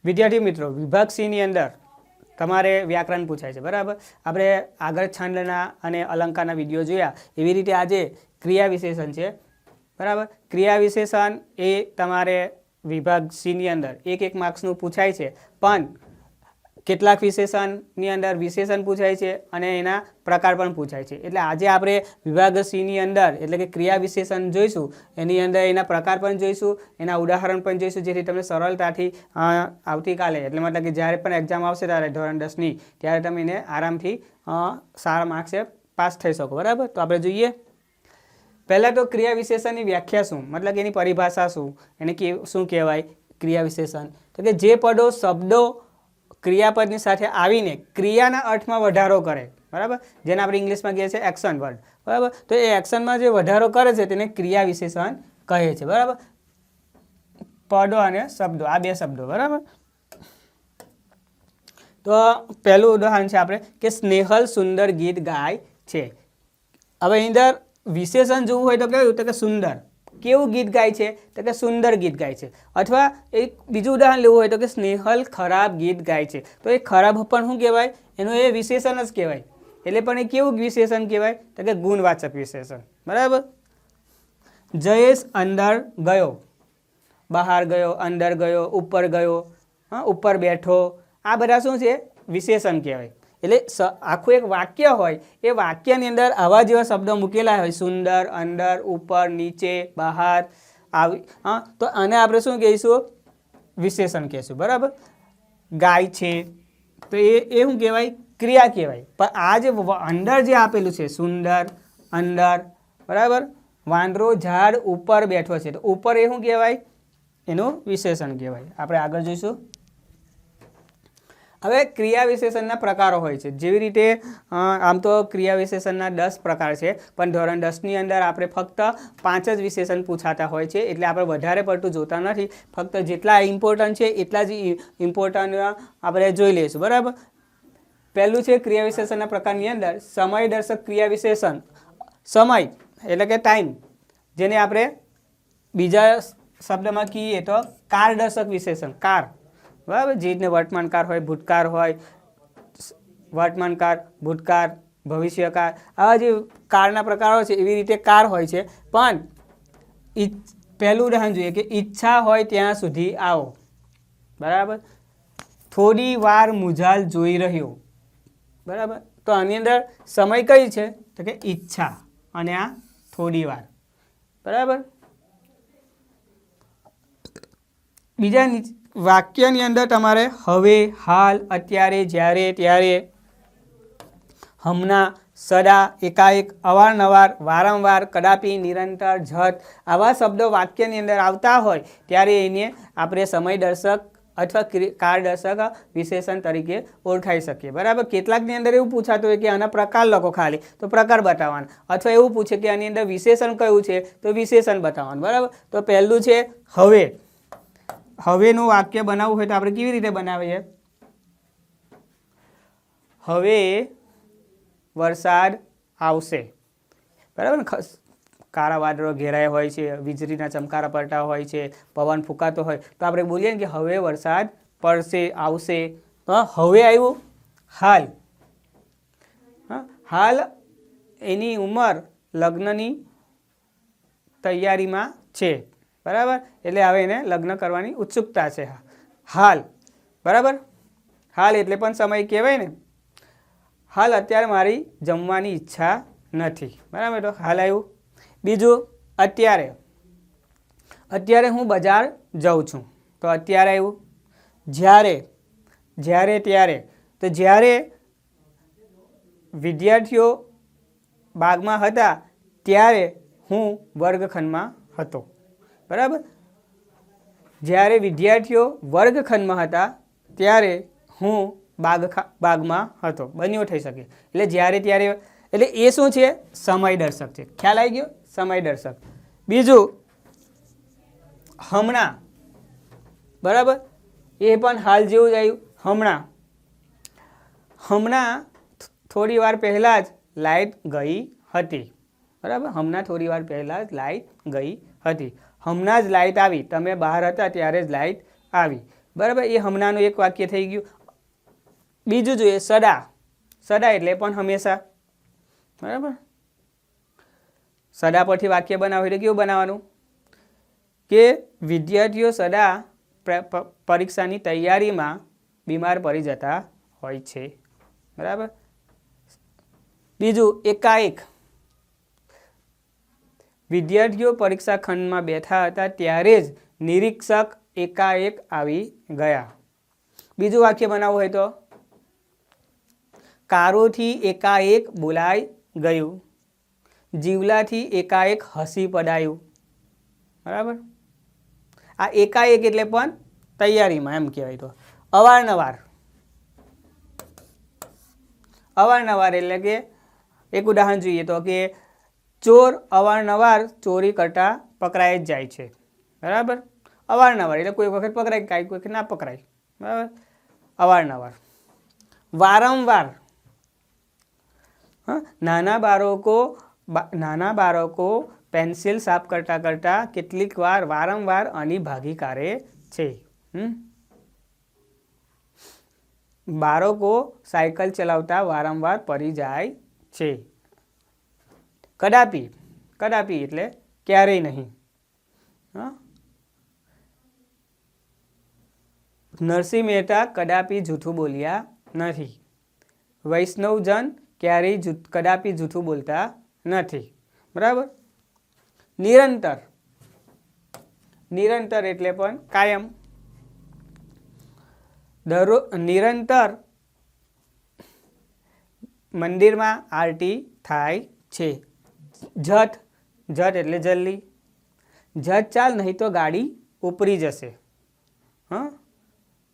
વિદ્યાર્થી મિત્રો, વિભાગ સી ની અંદર તમારે વ્યાકરણ પૂછાય છે, બરાબર. આપણે આગળ છંદના અને અલંકારના વિડીયો જોયા, એવી રીતે આજે ક્રિયા વિશેષણ છે, બરાબર. ક્રિયા વિશેષણ એ તમારે વિભાગ સી ની અંદર એક માર્ક્સનું પૂછાય છે, પણ કેટલાક વિશેષણની અંદર વિશેષણ પૂછાય છે અને એના પ્રકાર પણ પૂછાય છે. એટલે આજે આપણે વિભાગ સી ની અંદર એટલે કે ક્રિયા વિશેષણ જોઈશું, એની અંદર એના પ્રકાર પણ જોઈશું, એના ઉદાહરણ પણ જોઈશું, જેથી તમે સરળતાથી આવતીકાલે એટલે મતલબ કે જ્યારે પણ એક્ઝામ આવશે ત્યારે ધોરણ 10ની ત્યારે તમે એને આરામથી સારા માર્ક્સે પાસ થઈ શકો, બરાબર. તો આપણે જોઈએ પહેલાં તો ક્રિયા વિશેષણની વ્યાખ્યા શું, મતલબ એની પરિભાષા શું, એને શું કહેવાય ક્રિયા વિશેષણ. તો કે જે પદો શબ્દો ક્રિયાપદની સાથે આવીને ક્રિયાના અર્થમાં વધારો કરે, બરાબર, જેને આપણે ઇંગ્લિશમાં કહીએ છીએ એક્શન વર્ડ, બરાબર. તો એ એક્શનમાં જે વધારો કરે છે તેને ક્રિયા વિશેષણ કહે છે, બરાબર. પદો અને શબ્દો, આ બે શબ્દો, બરાબર. તો પહેલું ઉદાહરણ છે આપણે કે સ્નેહલ સુંદર ગીત ગાય છે. હવે એની અંદર વિશેષણ જોવું હોય તો કેવું, તો કે સુંદર. કેવું ગીત ગાય છે, તો કે સુંદર ગીત ગાય છે. અથવા એક બીજું ઉદાહરણ લેવું હોય તો કે સ્નેહલ ખરાબ ગીત ગાય છે. તો એ ખરાબ પણ શું કહેવાય, એનું એ વિશેષણ જ કહેવાય. એટલે પણ એ કેવું વિશેષણ કહેવાય, તો કે ગુણવાચક વિશેષણ, બરાબર. જયેશ અંદર ગયો, બહાર ગયો, અંદર ગયો, ઉપર ગયો, ઉપર બેઠો, આ બધા શું છે, વિશેષણ કહેવાય. એટલે આખું એક વાક્ય હોય, એ વાક્યની અંદર આવા જેવા શબ્દો મૂકેલા હોય, સુંદર, અંદર, ઉપર, નીચે, બહાર, આવી, તો આને આપણે શું કહીશું, વિશેષણ કહીશું, બરાબર. ગાય છે તો એ શું કહેવાય, ક્રિયા કહેવાય. પણ આ જે અંદર જે આપેલું છે સુંદર, અંદર, બરાબર. વાંદરો ઝાડ ઉપર બેઠો છે, તો ઉપર એ શું કહેવાય, એનું વિશેષણ કહેવાય. આપણે આગળ જોઈશું. હવે ક્રિયા વિશેષણના પ્રકારો હોય છે. જેવી રીતે આમ તો ક્રિયા વિશેષણના 10 પ્રકાર છે, પણ ધોરણ 10ની અંદર આપણે ફક્ત 5 જ વિશેષણ પૂછાતા હોય છે. એટલે આપણે વધારે પડતું જોતા નથી, ફક્ત જેટલા ઇમ્પોર્ટન્ટ છે એટલા જ ઇમ્પોર્ટન્ટ આપણે જોઈ લઈશું, બરાબર. પહેલું છે ક્રિયા વિશેષણના પ્રકારની અંદર સમય દર્શક ક્રિયા વિશેષણ. સમય એટલે કે ટાઈમ, જેને આપણે બીજા શબ્દમાં કહીએ તો કાળ દર્શક વિશેષણ, કાર, બરાબર. જે રીતને વર્તમાનકાળ હોય, ભૂતકાળ હોય, વર્તમાનકાળ, ભૂતકાળ, ભવિષ્યકાળ, આવા જે કાળના પ્રકારો છે એવી રીતે કાર હોય છે. પણ પહેલું ઉદાહરણ જોઈએ કે ઈચ્છા હોય ત્યાં સુધી આવો, બરાબર. થોડી વાર મુજાલ જોઈ રહ્યો, બરાબર. તો આની અંદર સમય કઈ છે, તો કે ઈચ્છા, અને આ થોડી વાર, બરાબર. બીજા વાક્યની અંદર તમારે હવે, હાલ, અત્યારે, જ્યારે, ત્યારે, હમણાં, સદા, એકાએક, અવારનવાર, વારંવાર, કદાપી, નિરંતર, ઝટ, આવા શબ્દો વાક્યની અંદર આવતા હોય ત્યારે એને આપણે સમય દર્શક અથવા કાળ દર્શક વિશેષણ તરીકે ઓળખાઈ શકીએ, બરાબર. કેટલાકની અંદર એવું પૂછાતું હોય કે આના પ્રકાર લખો, ખાલી તો પ્રકાર બતાવવાના, અથવા એવું પૂછે કે આની અંદર વિશેષણ કયું છે તો વિશેષણ બતાવવાનું, બરાબર. તો પહેલું છે હવે. હવેનું વાક્ય બનાવવું હોય તો આપણે કેવી રીતે બનાવીએ, હવે વરસાદ આવશે, બરાબર. કાળા વાદળો ઘેરાયા હોય છે, વીજળીના ચમકારા પડતા હોય છે, પવન ફૂંકાતો હોય તો આપણે બોલીએ ને કે હવે વરસાદ પડશે, આવશે. તો હવે આવ્યું હાલ, હાલ એની ઉંમર લગ્નની તૈયારીમાં છે, બરાબર. એટલે હવે એને લગ્ન કરવાની ઉત્સુકતા છે, હાલ, બરાબર. હાલ એટલે પણ સમય કહેવાય ને. હાલ અત્યારે મારી જમવાની ઈચ્છા નથી, બરાબર. તો હાલ આવ્યું. બીજું અત્યારે, અત્યારે હું બજાર જાઉં છું, તો અત્યારે આવ્યું. જ્યારે, જ્યારે, ત્યારે, તો જ્યારે વિદ્યાર્થીઓ બાગમાં હતા ત્યારે હું વર્ગખંડમાં હતો, બરાબર. જ્યારે વિદ્યાર્થીઓ વર્ગખંડમાં હતા ત્યારે હું બાગમાં હતો, બંને થઈ શકે. એટલે જ્યારે ત્યારે, એટલે એ શું છે, સમય દર્શક છે. ખ્યાલ આવી ગયો, સમય દર્શક. બીજું હમણાં, બરાબર. એ પણ હાલ જેવું જ આવ્યું, હમણાં. હમણાં થોડી વાર પહેલાં જ લાઇટ ગઈ હતી, બરાબર. હમણાં થોડી વાર પહેલાં જ લાઇટ ગઈ હતી, હમણાં જ લાઇટ આવી, તમે બહાર હતા ત્યારે જ લાઇટ આવી. બરાબર, એ હમણાંનું એક વાક્ય થઈ ગયું. બીજું જોઈએ સદા. સદા એટલે પણ હંમેશા. બરાબર, સદા પરથી વાક્ય બનાવવું એટલે કેવું બનાવવાનું કે વિદ્યાર્થીઓ સદા પરીક્ષાની તૈયારીમાં બીમાર પડી જતા હોય છે. બરાબર. બીજું એકાએક. વિદ્યાર્થીઓ પરીક્ષા ખંડમાં બેઠા હતા ત્યારે જ નિરીક્ષક એકાએક આવી ગયા. બીજું વાક્ય બનાવવું હોય તો કારોથી એકાએક બોલાઈ ગયું, જીવલાથી એકાએક હસી પડાયું. બરાબર, આ એકાએક એટલે પણ તૈયારીમાં એમ કહેવાય. તો અવારનવાર. અવારનવાર એટલે કે એક ઉદાહરણ જોઈએ તો કે ચોર અવારનવાર ચોરી કરતા પકડાઈ જ જાય છે. બરાબર, અવારનવાર એટલે કોઈ વખત પકડાય, કાંઈ કોઈ વખત ના પકડાય. બરાબર, અવારનવાર. વારંવાર. નાના બાળકો પેન્સિલ સાફ કરતા કરતા કેટલીક વાર વારંવાર આની ભાગી કાઢે છે. બાળકો સાયકલ ચલાવતા વારંવાર પડી જાય છે. કદાપી. કદાપી એટલે ક્યારેય નહીં. નરસિંહ મહેતા કદાપી જૂઠું બોલ્યા નથી. વૈષ્ણવજન ક્યારેય કદાપી જૂઠું બોલતા નથી. બરાબર. નિરંતર. નિરંતર એટલે પણ કાયમ. નિરંતર મંદિરમાં આરતી થાય છે. ઝટ. ઝટ એટલે જલ્દી. ઝટ ચાલ નહીં તો ગાડી ઉપરી જશે.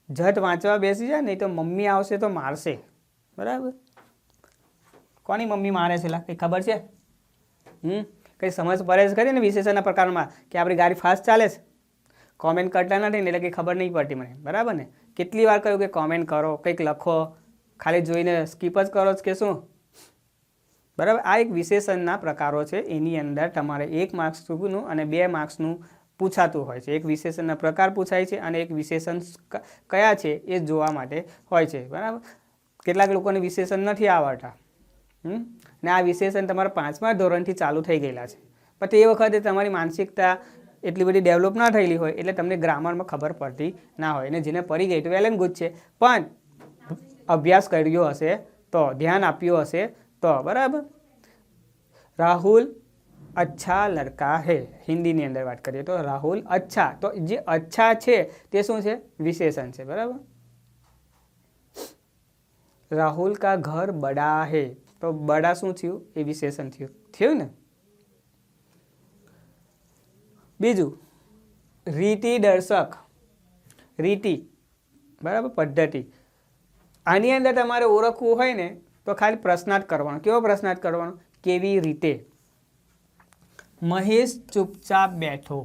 ઝટ વાંચવા બેસી જાય નહીં તો મમ્મી આવશે તો મારશે. બરાબર. કોની મમ્મી મારે છે? કંઈ ખબર છે? કંઈ સમજ પડે છે ખરી ને વિશેષણના પ્રકારમાં કે આપણી ગાડી ફાસ્ટ ચાલે છે? કોમેન્ટ કરતા નથી ને એટલે કંઈ ખબર નહીં પડતી મને. બરાબર ને? કેટલી વાર કહ્યું કે કોમેન્ટ કરો, કંઈક લખો, ખાલી જોઈને સ્કીપ જ કરો કે શું? બરાબર. આ એક વિશેષણના પ્રકારો છે. એની અંદર તમારે 1 માર્ક્સનું અને 2 માર્ક્સનું પૂછાતું હોય છે. એક વિશેષણના પ્રકાર પૂછાય છે અને એક વિશેષણ કયા છે એ જોવા માટે હોય છે. બરાબર. કેટલાક લોકોને વિશેષણ નથી આવડતા ને આ વિશેષણ તમારા 5મા ધોરણથી ચાલુ થઈ ગયેલા છે, પણ એ વખતે તમારી માનસિકતા એટલી બધી ડેવલપ ના થયેલી હોય એટલે તમને ગ્રામરમાં ખબર પડતી ના હોય. અને જેને પડી ગઈ તો વેલ એન્ડ ગુડ છે, પણ અભ્યાસ કર્યો હશે તો, ધ્યાન આપ્યું હશે તો. બરાબર. રાહુલ અચ્છા લડકા હે. હિન્દીની અંદર વાત કરીએ તો રાહુલ અચ્છા. તો જે અચ્છા છે તે શું છે? વિશેષણ છે. બરાબર. રાહુલ કા ઘર બડા હે. તો બડા શું થયું? એ વિશેષણ થયું. થયું ને? બીજું રીતિ દર્શક. રીતિ. બરાબર, પદ્ધતિ. આની અંદર તમારે ઓળખવું હોય ને તો ખાલી પ્રશ્નાર્થ કરવાનો. કેવો પ્રશ્નાર્થ કરવાનો? કેવી રીતે. મહેશ ચૂપચાપ બેઠો.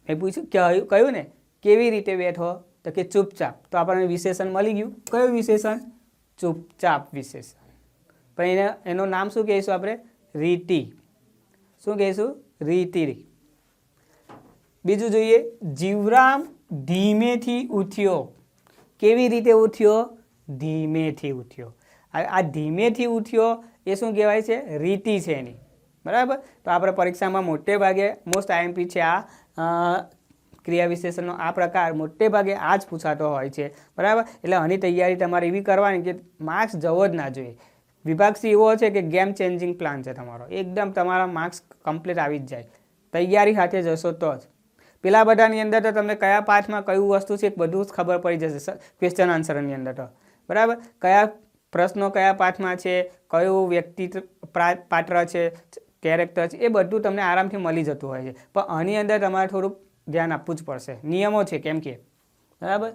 એ પૂછ્યું કયું ને કેવી રીતે બેઠો? તો કે ચૂપચાપ. તો આપણને વિશેષણ મળી ગયું. કયું વિશેષણ? ચૂપચાપ વિશેષણ. પણ એનું નામ શું કહીશું આપણે? રીતિ. શું કહીશું? રીતિ. બીજું જોઈએ જીવરામ ધીમેથી ઉઠ્યો. કેવી રીતે ઉઠ્યો? ધીમેથી ઉઠ્યો. આ ધીમેથી ઉઠ્યો એ શું કહેવાય છે? રીતિ છે એની. બરાબર. તો આપણે પરીક્ષામાં મોટે ભાગે મોસ્ટ આઈએમપી છે આ ક્રિયા વિશેષણનો આ પ્રકાર મોટે ભાગે આ જ પૂછાતો હોય છે. બરાબર. એટલે આની તૈયારી તમારે એવી કરવાની કે માર્ક્સ જવો જ ના જોઈએ. વિભાગ સી એવો છે કે ગેમ ચેન્જિંગ પ્લાન છે તમારો. એકદમ તમારા માર્ક્સ કમ્પ્લીટ આવી જ જાય. તૈયારી સાથે જશો તો જ. પેલા બધાની અંદર તો તમને કયા પાઠમાં કયું વસ્તુ છે બધું જ ખબર પડી જશે ક્વેશ્ચન આન્સરની અંદર તો. બરાબર. કયા પ્રશ્નો કયા પાઠમાં છે, કયું વ્યક્તિ પાત્ર છે, કેરેક્ટર છે, એ બધું તમને આરામથી મળી જતું હોય છે. પણ આની અંદર તમારે થોડુંક ધ્યાન આપવું જ પડશે. નિયમો છે કેમ કે. બરાબર.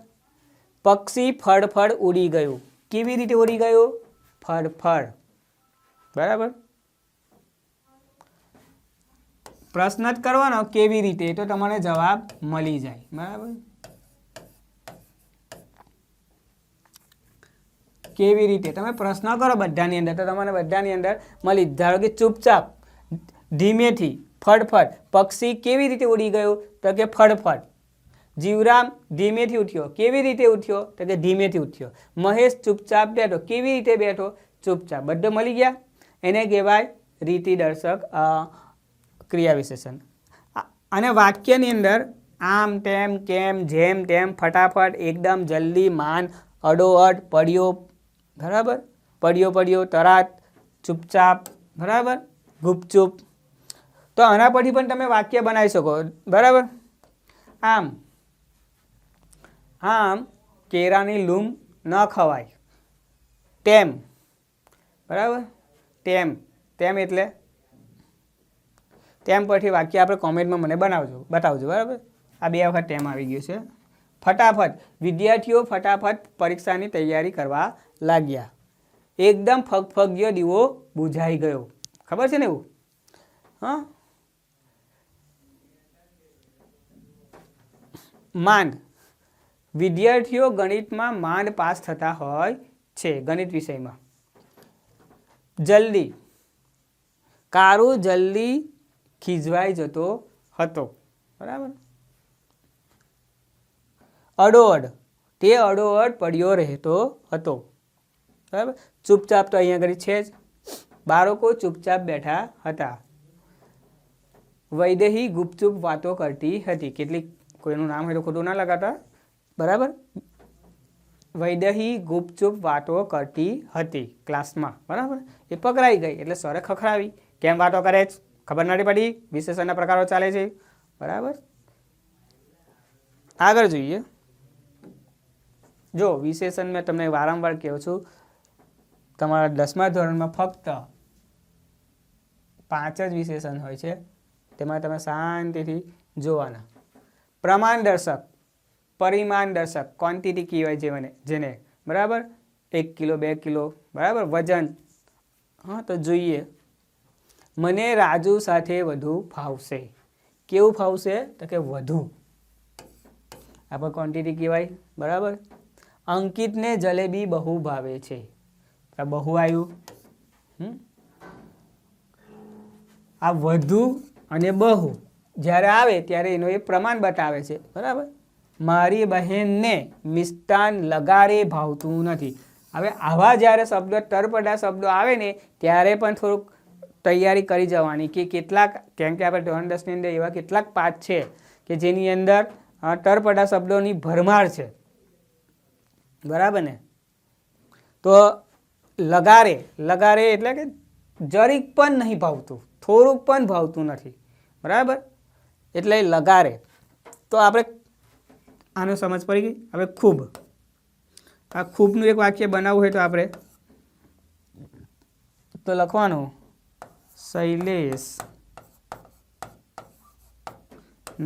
પક્ષી ફળ ઉડી ગયું. કેવી રીતે ઉડી ગયું? ફળ. બરાબર. પ્રશ્ન જ કરવાનો કેવી રીતે, તો તમને જવાબ મળી જાય. બરાબર. કેવી રીતે તમે પ્રશ્ન કરો બધાની અંદર તો તમને બધાની અંદર મળી. ધારો કે ચૂપચાપ, ધીમેથી, ફળફળ. પક્ષી કેવી રીતે ઉડી ગયું? તો કે ફળફળ. જીવરામ ધીમેથી ઉઠ્યો. કેવી રીતે ઉઠ્યો? તો કે ધીમેથી ઉઠ્યો. મહેશ ચૂપચાપ બેઠો. કેવી રીતે બેઠો? ચૂપચાપ. બધો મળી ગયા. એને કહેવાય રીતિદર્શક ક્રિયા વિશેષણ. અને વાક્યની અંદર આમ તેમ કેમ જેમ તેમ ફટાફટ એકદમ જલ્દી માન અડોઅડ પડ્યો બરાબર પડ્યો તરાત ચૂપચાપ બરાબર ગુપચુપ. તો આના પરથી પણ તમે વાક્ય બનાવી શકો બરાબર. આમ કેળાની લૂમ ન ખવાય તેમ બરાબર. તેમ એટલે તેમ પરથી વાક્ય આપણે કોમેન્ટમાં મને બતાવજો બરાબર. આ 2 વખત તેમ આવી ગયું છે. ફટાફટ વિદ્યાર્થીઓ ફટાફટ પરીક્ષાની તૈયારી કરવા લાગ્યા. એકદમ ફગફગિયો દીવો બુઝાઈ ગયો. ખબર છે ને એવું? હા. માંડ વિદ્યાર્થીઓ ગણિતમાં માંડ પાસ થતા હોય છે. ગણિત વિષયમાં. જલ્દી કારુ જલ્દી ખીજવાઈ જતો હતો બરાબર. અડોઅડ તે અડોઅડ પડ્યો રહેતો હતો બરાબર. ચૂપચાપ તો અહીંયા આગળ છે જ. બાળકો ચૂપચાપ બેઠા હતા. વૈદેહી ગુપચુપ વાતો કરતી હતી. કેટલીક કોઈનું નામ હોય તો ખોટું ના લગાતા બરાબર. વૈદેહી ગુપચુપ વાતો કરતી હતી ક્લાસમાં બરાબર. એ પકડાઈ ગઈ એટલે સરે ખખડાવી. કેમ વાતો કરે છે? ખબર નથી પડી. વિશેષણના પ્રકારો ચાલે છે બરાબર. આગળ જોઈએ. જો વિશેષણ મેં તમને વારંવાર કહું છું, તમારા 10મા ધોરણમાં ફક્ત 5 જ વિશેષણ હોય છે. તેમાં તમે શાંતિથી જોવાના. પ્રમાણદર્શક, પરિમાણદર્શક, ક્વોન્ટિટી કહેવાય જેને બરાબર. 1 કિલો 2 કિલો બરાબર વજન. હા તો જોઈએ. મને રાજુ સાથે વધુ ફાવશે. કેવું ફાવશે? તો કે વધુ. આપણે ક્વોન્ટિટી કહેવાય બરાબર. અંકિતને જલેબી બહુ ભાવે છે. બહુ આવ્યું. આ વધુ અને બહુ જ્યારે આવે ત્યારે એનો એ પ્રમાણ બતાવે છે બરાબર. મારી બહેનને મિષ્ટાન લગારે ભાવતું નથી. હવે આવા જ્યારે શબ્દો તરપડા શબ્દો આવે ને ત્યારે પણ થોડુંક તૈયારી કરી જવાની કે કેટલાક, કેમ કે આપણે ધોરણ 10ની અંદર એવા કેટલાક પાઠ છે કે જેની અંદર તરપડા શબ્દોની ભરમાર છે બરાબર ને. તો લગારે એટલે કે જરીક પણ નહીં ભાવતું, થોડુંક પણ ભાવતું નથી બરાબર. એટલે લગારે. તો આપણે આનો સમજ પડી ગઈ. હવે ખૂબ. આ ખૂબનું એક વાક્ય બનાવવું હોય તો આપણે તો લખવાનું શૈલેષ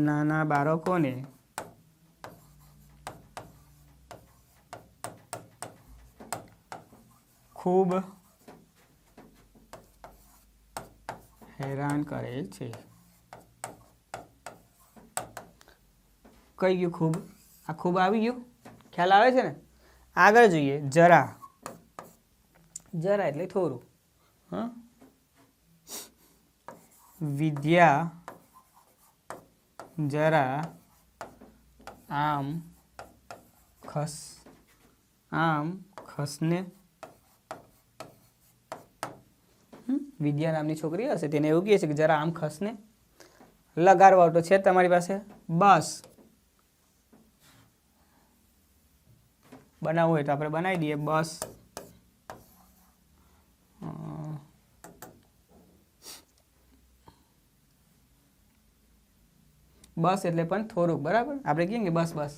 નાના બાળકોને ખૂબ હેરાન કરે છે. કઈ ગયું ખૂબ? આ ખૂબ આવી ગયું. ખ્યાલ આવે છે ને? આગળ જોઈએ. જરા. જરા એટલે થોડું. હા. વિદ્યા જરા આમ ખસને. વિદ્યા નામની છોકરી હશે તેને એવું કહે છે કે જરા આમ ખસને. લગારવા તો છે તમારી પાસે. બસ બનાવવું હોય તો આપણે બનાવી દઈએ. બસ. બસ એટલે પણ થોડુંક બરાબર. આપણે કહીએ કે બસ બસ.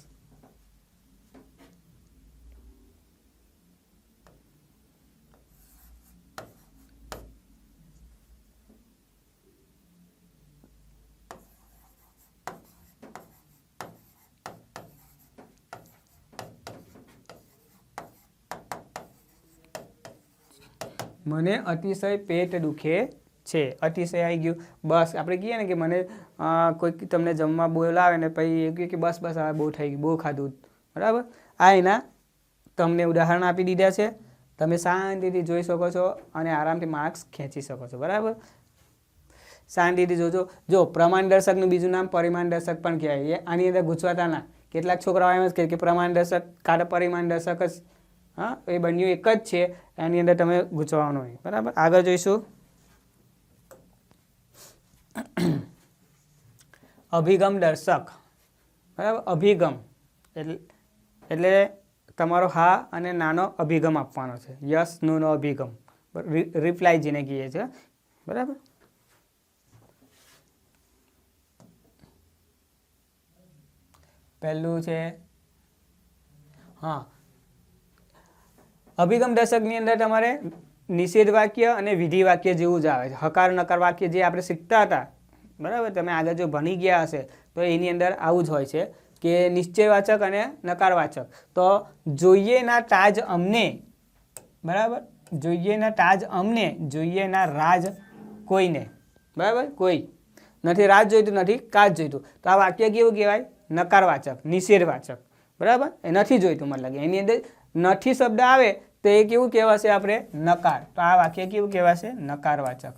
મને અતિશય પેટ દુખે છે. અતિશય આવી ગયું. બસ આપણે કહીએ ને કે મને કોઈ તમને જમવા બોલાવે ને પછી એ કહે કે બસ બસ હવે બહુ થઈ ગયું, બહુ ખાધું બરાબર. આ એના તમને ઉદાહરણ આપી દીધા છે. તમે શાંતિથી જોઈ શકો છો અને આરામથી માર્ક્સ ખેંચી શકો છો બરાબર. શાંતિથી જોજો. જો પ્રમાણદર્શકનું બીજું નામ પરિમાણદર્શક પણ કહેવાય. આની અંદર ગૂંચવાતા ના કેટલાક છોકરાઓ એમ જ કહે કે પ્રમાણદર્શક કાં પરિમાણદર્શક જ, હા એ બંને એક જ છે, એની અંદર તમે ગૂંચવવાનું નહીં, બરાબર. આગળ જોઈશું અભિગમ દર્શક, બરાબર. અભિગમ એટલે તમારો હા અને નાનો અભિગમ આપવાનો છે, યસ નો અભિગમ, રિપ્લાય જેને કહીએ છીએ, બરાબર. પહેલું છે હા અભિગમ દર્શકની અંદર તમારે નિષેધ વાક્ય અને વિધિ વાક્ય જેવું જ આવે છે. હકાર નકાર વાક્ય જે આપણે શીખતા હતા, બરાબર, તમે આગળ જો ભણી ગયા હશે તો એની અંદર આવું જ હોય છે કે નિશ્ચયવાચક અને નકારવાચક. તો જોઈએ ના તાજ અમને, બરાબર, જોઈએ ના તાજ અમને, જોઈએ ના રાજ કોઈને, બરાબર, કોઈ નથી રાજ જોઈતું, નથી કાજ જોઈતું, તો આ વાક્ય કેવું કહેવાય? નકારવાચક, નિષેધવાચક, બરાબર. એ નથી જોઈતું મતલબ એની અંદર નથી શબ્દ આવે તો એ કેવું કહેવાશે? આપણે નકાર. તો આ વાક્ય કેવું કહેવાશે? નકારવાચક,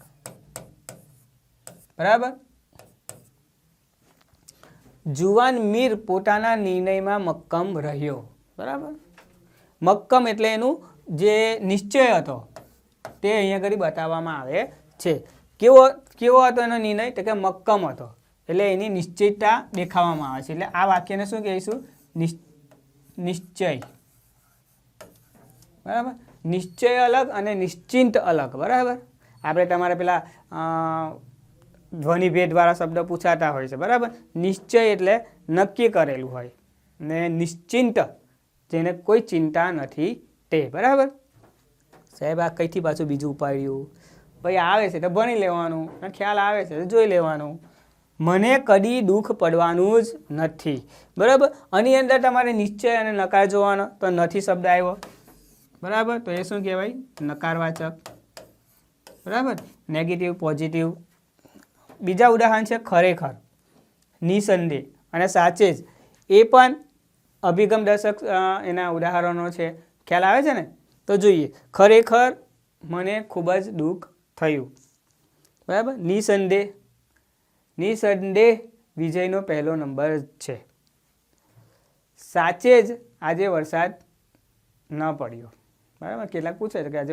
બરાબર. જુવાન મીર પોતાના નિર્ણયમાં મક્કમ રહ્યો, બરાબર. મક્કમ એટલે એનું જે નિશ્ચય હતો તે અહીંયા આગળ બતાવવામાં આવે છે. કેવો હતો એનો નિર્ણય? તો કે મક્કમ હતો, એટલે એની નિશ્ચયતા દેખાવામાં આવે છે. એટલે આ વાક્યને શું કહીશું? નિશ્ચય, બરાબર. નિશ્ચય અલગ અને નિશ્ચિંત અલગ, બરાબર. આપણે તમારે પેલા ધ્વનિભેદ વાળા શબ્દ પૂછાતા હોય છે, બરાબર. નિશ્ચય એટલે નક્કી કરેલું હોય ને નિશ્ચિંત જેને કોઈ ચિંતા નથી તે, બરાબર. સાહેબ આ કઈથી પાછું બીજું ઉપાડ્યું? ભાઈ આવે છે તો ભણી લેવાનું, ખ્યાલ આવે છે તો જોઈ લેવાનું. મને કદી દુઃખ પડવાનું જ નથી, બરાબર. આની અંદર તમારે નિશ્ચય અને નકાર જોવાનો, તો નથી શબ્દ આવ્યો, બરાબર. તો એ શું કહેવાય? નકારવાચક, બરાબર. Negative, positive. બીજા ઉદાહરણ છે ખરેખર, નિસંદેહ અને સાચે જ. એ પણ અભિગમ દર્શક એના ઉદાહરણો છે. ખ્યાલ આવે છે ને? તો જોઈએ. ખરેખર મને ખૂબ જ દુઃખ થયું, બરાબર. નિસંદેહ, નિસંદેહ વિજયનો પહેલો નંબર જ છે. સાચે જ આજે વરસાદ ન પડ્યો, બરાબર. કેટલાક પૂછે છે કે આજે